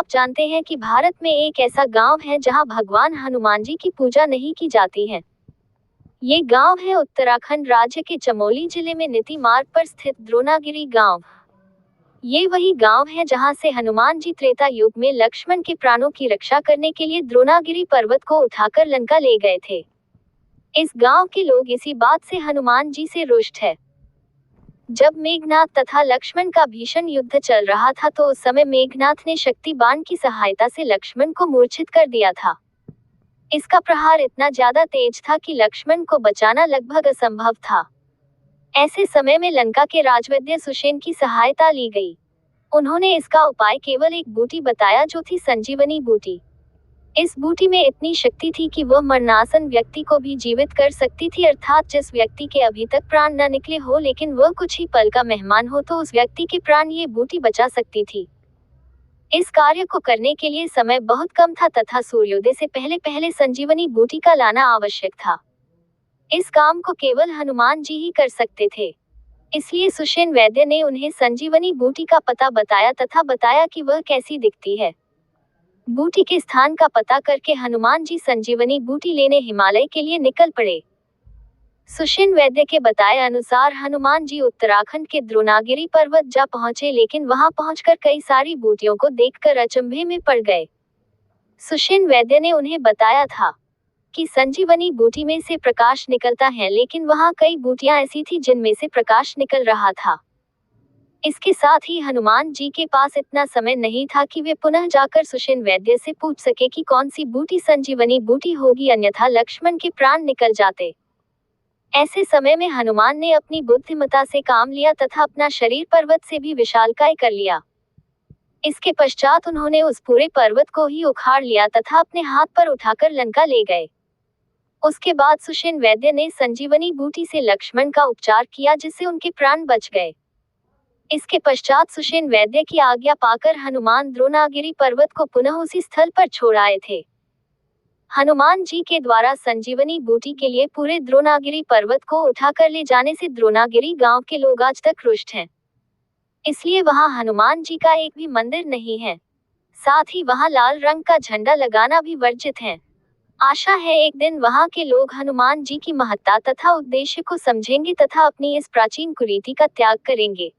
आप जानते हैं कि भारत में एक ऐसा गांव है जहां भगवान हनुमान जी की पूजा नहीं की जाती है। ये गांव है उत्तराखंड राज्य के चमोली जिले में नीति मार्ग पर स्थित द्रोणागिरी गांव। ये वही गांव है जहां से हनुमान जी त्रेता युग में लक्ष्मण के प्राणों की रक्षा करने के लिए द्रोणागिरी पर्वत को उठाकर लंका ले गए थे। इस गांव के लोग इसी बात से हनुमान जी से रुष्ट है। जब मेघनाथ तथा लक्ष्मण का भीषण युद्ध चल रहा था तो उस समय मेघनाथ ने शक्ति बाण की सहायता से लक्ष्मण को मूर्छित कर दिया था। इसका प्रहार इतना ज्यादा तेज था कि लक्ष्मण को बचाना लगभग असंभव था। ऐसे समय में लंका के राजवैद्य सुषेण की सहायता ली गई। उन्होंने इसका उपाय केवल एक बूटी बताया जो थी संजीवनी बूटी। इस बूटी में इतनी शक्ति थी कि वह मरणासन व्यक्ति को भी जीवित कर सकती थी, अर्थात जिस व्यक्ति के अभी तक प्राण न निकले हो लेकिन वह कुछ ही पल का मेहमान हो तो उस व्यक्ति के प्राण ये बूटी बचा सकती थी। इस कार्य को करने के लिए समय बहुत कम था तथा सूर्योदय से पहले पहले संजीवनी बूटी का लाना आवश्यक था। इस काम को केवल हनुमान जी ही कर सकते थे। इसलिए सुषेण वैद्य ने उन्हें संजीवनी बूटी का पता बताया तथा बताया कि वह कैसी दिखती है। बूटी के स्थान का पता करके हनुमान जी संजीवनी बूटी लेने हिमालय के लिए निकल पड़े। सुषेण वैद्य के बताए अनुसार हनुमान जी उत्तराखंड के द्रोणागिरी पर्वत जा पहुंचे, लेकिन वहां पहुंचकर कई सारी बूटियों को देखकर अचंभे में पड़ गए। सुषेण वैद्य ने उन्हें बताया था कि संजीवनी बूटी में से प्रकाश निकलता है, लेकिन वहां कई बूटियां ऐसी थी जिनमें से प्रकाश निकल रहा था। इसके साथ ही हनुमान जी के पास इतना समय नहीं था कि वे पुनः जाकर सुषेण वैद्य से पूछ सके कि कौन सी बूटी संजीवनी बूटी होगी, अन्यथा लक्ष्मण के प्राण निकल जाते। ऐसे समय में हनुमान ने अपनी बुद्धिमत्ता से काम लिया तथा अपना शरीर पर्वत से भी विशालकाय कर लिया। इसके पश्चात उन्होंने उस पूरे पर्वत को ही उखाड़ लिया तथा अपने हाथ पर उठाकर लंका ले गए। उसके बाद सुषेण वैद्य ने संजीवनी बूटी से लक्ष्मण का उपचार किया जिससे उनके प्राण बच गए। इसके पश्चात सुषेण वैद्य की आज्ञा पाकर हनुमान द्रोणागिरी पर्वत को पुनः उसी स्थल पर छोड़ आए थे। हनुमान जी के द्वारा संजीवनी बूटी के लिए पूरे द्रोणागिरी पर्वत को उठाकर ले जाने से द्रोणागिरी गांव के लोग आज तक रुष्ट हैं। इसलिए वहां हनुमान जी का एक भी मंदिर नहीं है। साथ ही वहां लाल रंग का झंडा लगाना भी वर्जित है। आशा है एक दिन वहां के लोग हनुमान जी की महत्ता तथा उद्देश्य को समझेंगे तथा अपनी इस प्राचीन कुरीति का त्याग करेंगे।